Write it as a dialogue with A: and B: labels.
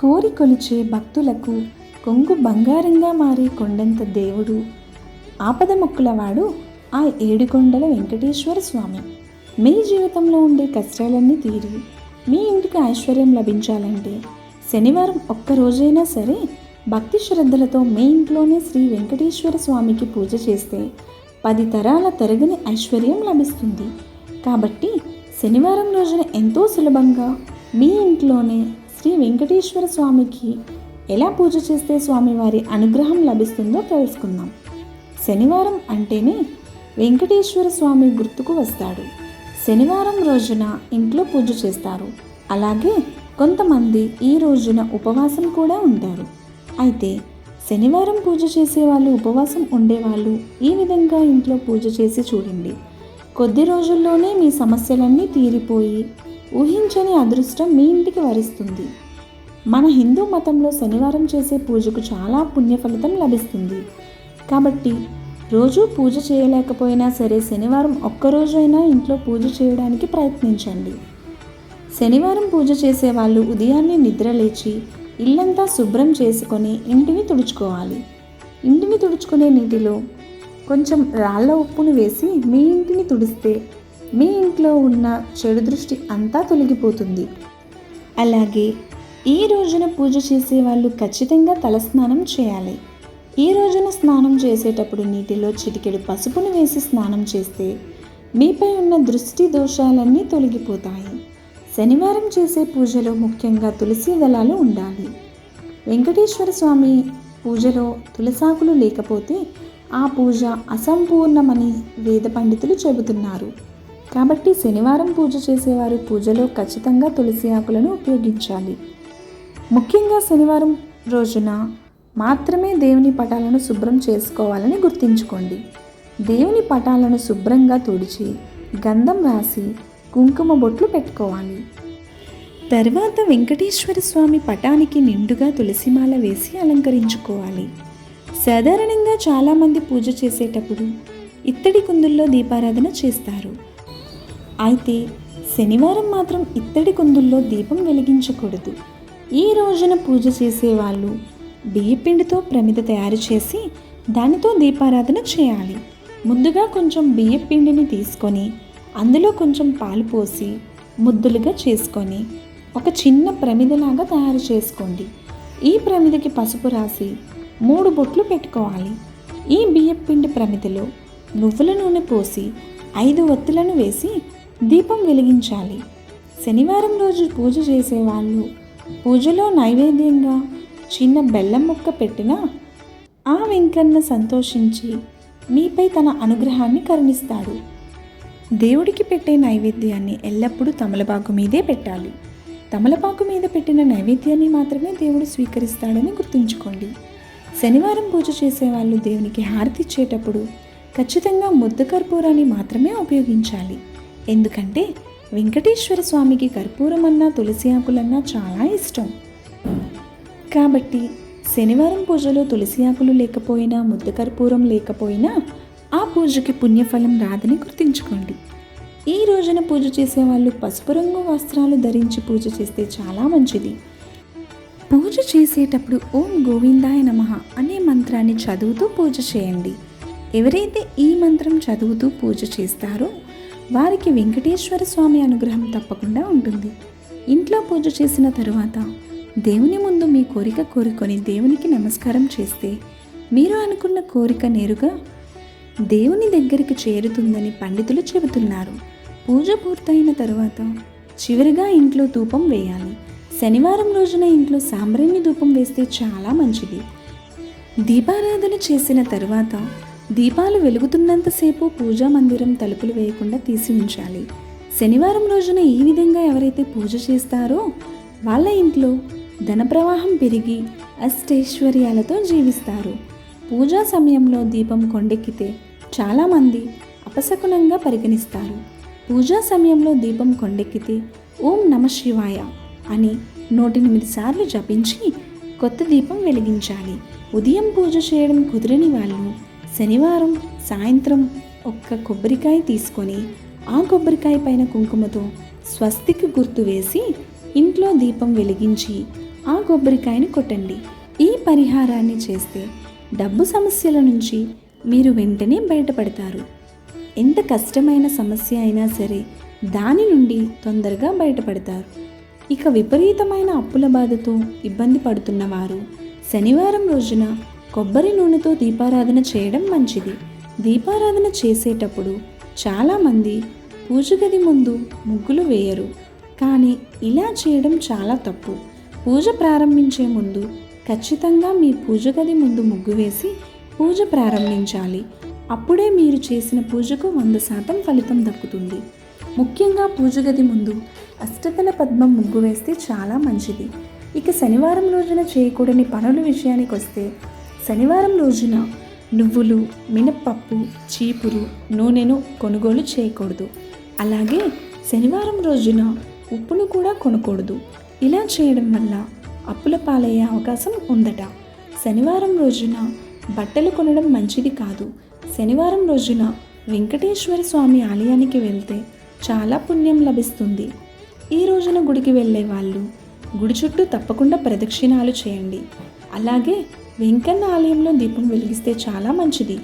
A: కోరి కొలిచే భక్తులకు కొంగు బంగారంగా మారే కొండంత దేవుడు, ఆపద మొక్కులవాడు ఆ ఏడుకొండల వెంకటేశ్వర స్వామి. మీ జీవితంలో ఉండే కష్టాలన్నీ తీరి మీ ఇంటికి ఐశ్వర్యం లభించాలంటే శనివారం ఒక్కరోజైనా సరే భక్తి శ్రద్ధలతో మీ ఇంట్లోనే శ్రీ వెంకటేశ్వర స్వామికి పూజ చేస్తే 10 తరాల తరగని ఐశ్వర్యం లభిస్తుంది. కాబట్టి శనివారం రోజున ఎంతో సులభంగా మీ ఇంట్లోనే శ్రీ వెంకటేశ్వర స్వామికి ఎలా పూజ చేస్తే స్వామివారి అనుగ్రహం లభిస్తుందో తెలుసుకుందాం. శనివారం అంటేనే వెంకటేశ్వర స్వామి గుర్తుకు వస్తాడు. శనివారం రోజున ఇంట్లో పూజ చేస్తారు. అలాగే కొంతమంది ఈ రోజున ఉపవాసం కూడా ఉంటారు. అయితే శనివారం పూజ చేసేవాళ్ళు, ఉపవాసం ఉండేవాళ్ళు ఈ విధంగా ఇంట్లో పూజ చేసి చూడండి. కొద్ది రోజుల్లోనే మీ సమస్యలన్నీ తీరిపోయి ఊహించని అదృష్టం మీ ఇంటికి వరిస్తుంది. మన హిందూ మతంలో శనివారం చేసే పూజకు చాలా పుణ్య ఫలితం లభిస్తుంది. కాబట్టి రోజు పూజ చేయలేకపోయినా సరే శనివారం ఒక్కరోజైనా ఇంట్లో పూజ చేయడానికి ప్రయత్నించండి. శనివారం పూజ చేసేవాళ్ళు ఉదయాన్నే నిద్రలేచి ఇల్లంతా శుభ్రం చేసుకొని ఇంటిని తుడుచుకోవాలి. ఇంటిని తుడుచుకునే నీటిలో కొంచెం రాళ్ళ ఉప్పును వేసి మీ ఇంటిని తుడిస్తే మీ ఇంట్లో ఉన్న చెడు దృష్టి అంతా తొలగిపోతుంది. అలాగే ఈ రోజున పూజ చేసేవాళ్ళు ఖచ్చితంగా తలస్నానం చేయాలి. ఈ రోజున స్నానం చేసేటప్పుడు నీటిలో చిటికెడు పసుపును వేసి స్నానం చేస్తే మీపై ఉన్న దృష్టి దోషాలన్నీ తొలగిపోతాయి. శనివారం చేసే పూజలో ముఖ్యంగా తులసి దళాలు ఉండాలి. వెంకటేశ్వర స్వామి పూజలో తులసాకులు లేకపోతే ఆ పూజ అసంపూర్ణమని వేద పండితులు చెబుతున్నారు. కాబట్టి శనివారం పూజ చేసేవారు పూజలో ఖచ్చితంగా తులసి ఆకులను ఉపయోగించాలి. ముఖ్యంగా శనివారం రోజున మాత్రమే దేవుని పటాలను శుభ్రం చేసుకోవాలని గుర్తుంచుకోండి. దేవుని పటాలను శుభ్రంగా తుడిచి గంధం రాసి కుంకుమ బొట్లు పెట్టుకోవాలి. తర్వాత వెంకటేశ్వర స్వామి పటానికి నిండుగా తులసిమాల వేసి అలంకరించుకోవాలి. సాధారణంగా చాలామంది పూజ చేసేటప్పుడు ఇత్తడి కుందుల్లో దీపారాధన చేస్తారు. అయితే శనివారం మాత్రం ఇత్తడి కుందుల్లో దీపం వెలిగించకూడదు. ఈ రోజున పూజ చేసేవాళ్ళు బియ్యపిండితో ప్రమిద తయారు చేసి దానితో దీపారాధన చేయాలి. ముందుగా కొంచెం బియ్యపిండిని తీసుకొని అందులో కొంచెం పాలు పోసి ముద్దులుగా చేసుకొని ఒక చిన్న ప్రమిదలాగా తయారు చేసుకోండి. ఈ ప్రమిదకి పసుపు రాసి 3 బొట్లు పెట్టుకోవాలి. ఈ బియ్యపిండి ప్రమిదలో నువ్వుల నూనె పోసి 5 ఒత్తులను వేసి దీపం వెలిగించాలి. శనివారం రోజు పూజ చేసేవాళ్ళు పూజలో నైవేద్యంగా చిన్న బెల్లం ముక్క పెట్టినా ఆ వెంకన్న సంతోషించి మీపై తన అనుగ్రహాన్ని కరుణిస్తాడు. దేవుడికి పెట్టే నైవేద్యాన్ని ఎల్లప్పుడూ తమలపాకు మీదే పెట్టాలి. తమలపాకు మీద పెట్టిన నైవేద్యాన్ని మాత్రమే దేవుడు స్వీకరిస్తాడని గుర్తుంచుకోండి. శనివారం పూజ చేసేవాళ్ళు దేవునికి హారతి ఇచ్చేటప్పుడు ఖచ్చితంగా ముద్ద కర్పూరాన్ని మాత్రమే ఉపయోగించాలి. ఎందుకంటే వెంకటేశ్వర స్వామికి కర్పూరం అన్నా తులసి ఆకులన్నా చాలా ఇష్టం. కాబట్టి శనివారం పూజలో తులసి ఆకులు లేకపోయినా ముద్ద కర్పూరం లేకపోయినా ఆ పూజకి పుణ్యఫలం రాదని గుర్తుంచుకోండి. ఈ రోజున పూజ చేసేవాళ్ళు పసుపు రంగు వస్త్రాలు ధరించి పూజ చేస్తే చాలా మంచిది. పూజ చేసేటప్పుడు ఓం గోవిందాయ నమః అనే మంత్రాన్ని చదువుతూ పూజ చేయండి. ఎవరైతే ఈ మంత్రం చదువుతూ పూజ చేస్తారో వారికి వెంకటేశ్వర స్వామి అనుగ్రహం తప్పకుండా ఉంటుంది. ఇంట్లో పూజ చేసిన తరువాత దేవుని ముందు మీ కోరిక కోరుకొని దేవునికి నమస్కారం చేస్తే మీరు అనుకున్న కోరిక నేరుగా దేవుని దగ్గరికి చేరుతుందని పండితులు చెబుతున్నారు. పూజ పూర్తయిన తరువాత చివరిగా ఇంట్లో ధూపం వేయాలి. శనివారం రోజున ఇంట్లో సాంబ్రాణి ధూపం వేస్తే చాలా మంచిది. దీపారాధన చేసిన తరువాత దీపాలు వెలుగుతున్నంతసేపు పూజా మందిరం తలుపులు వేయకుండా తీసి ఉంచాలి. శనివారం రోజున ఈ విధంగా ఎవరైతే పూజ చేస్తారో వాళ్ళ ఇంట్లో ధన ప్రవాహం పెరిగి అష్టైశ్వర్యాలతో జీవిస్తారు. పూజా సమయంలో దీపం కొండెక్కితే చాలామంది అపశకునంగా పరిగణిస్తారు. పూజా సమయంలో దీపం కొండెక్కితే ఓం నమ శివాయ అని 108 సార్లు జపించి కొత్త దీపం వెలిగించాలి. ఉదయం పూజ చేయడం కుదరని వాళ్ళు శనివారం సాయంత్రం ఒక్క కొబ్బరికాయ తీసుకొని ఆ కొబ్బరికాయ పైన కుంకుమతో స్వస్తికి గుర్తు వేసి ఇంట్లో దీపం వెలిగించి ఆ కొబ్బరికాయని కొట్టండి. ఈ పరిహారాన్ని చేస్తే డబ్బు సమస్యల నుంచి మీరు వెంటనే బయటపడతారు. ఎంత కష్టమైన సమస్య అయినా సరే దాని నుండి తొందరగా బయటపడతారు. ఇక విపరీతమైన అప్పుల బాధతో ఇబ్బంది పడుతున్నవారు శనివారం రోజున కొబ్బరి నూనెతో దీపారాధన చేయడం మంచిది. దీపారాధన చేసేటప్పుడు చాలామంది పూజ గది ముందు ముగ్గులు వేయరు, కానీ ఇలా చేయడం చాలా తప్పు. పూజ ప్రారంభించే ముందు ఖచ్చితంగా మీ పూజ గది ముందు ముగ్గు వేసి పూజ ప్రారంభించాలి. అప్పుడే మీరు చేసిన పూజకు 100% ఫలితం దక్కుతుంది. ముఖ్యంగా పూజ గది ముందు అష్టదళ పద్మం ముగ్గు వేస్తే చాలా మంచిది. ఇక శనివారం రోజున చేయకూడని పనుల విషయానికి వస్తే, శనివారం రోజున నువ్వులు, మినప్పప్పు, చీపురు, నూనెను కొనుగోలు చేయకూడదు. అలాగే శనివారం రోజున ఉప్పును కూడా కొనకూడదు. ఇలా చేయడం వల్ల అప్పుల పాలయ్యే అవకాశం ఉందట. శనివారం రోజున బట్టలు కొనడం మంచిది కాదు. శనివారం రోజున వెంకటేశ్వర స్వామి ఆలయానికి వెళ్తే చాలా పుణ్యం లభిస్తుంది. ఈ రోజున గుడికి వెళ్ళే వాళ్ళు గుడి చుట్టూ తప్పకుండా ప్రదక్షిణాలు చేయండి. అలాగే వెంకన్న ఆలయంలో దీపం వెలిగిస్తే చాలా మంచిది.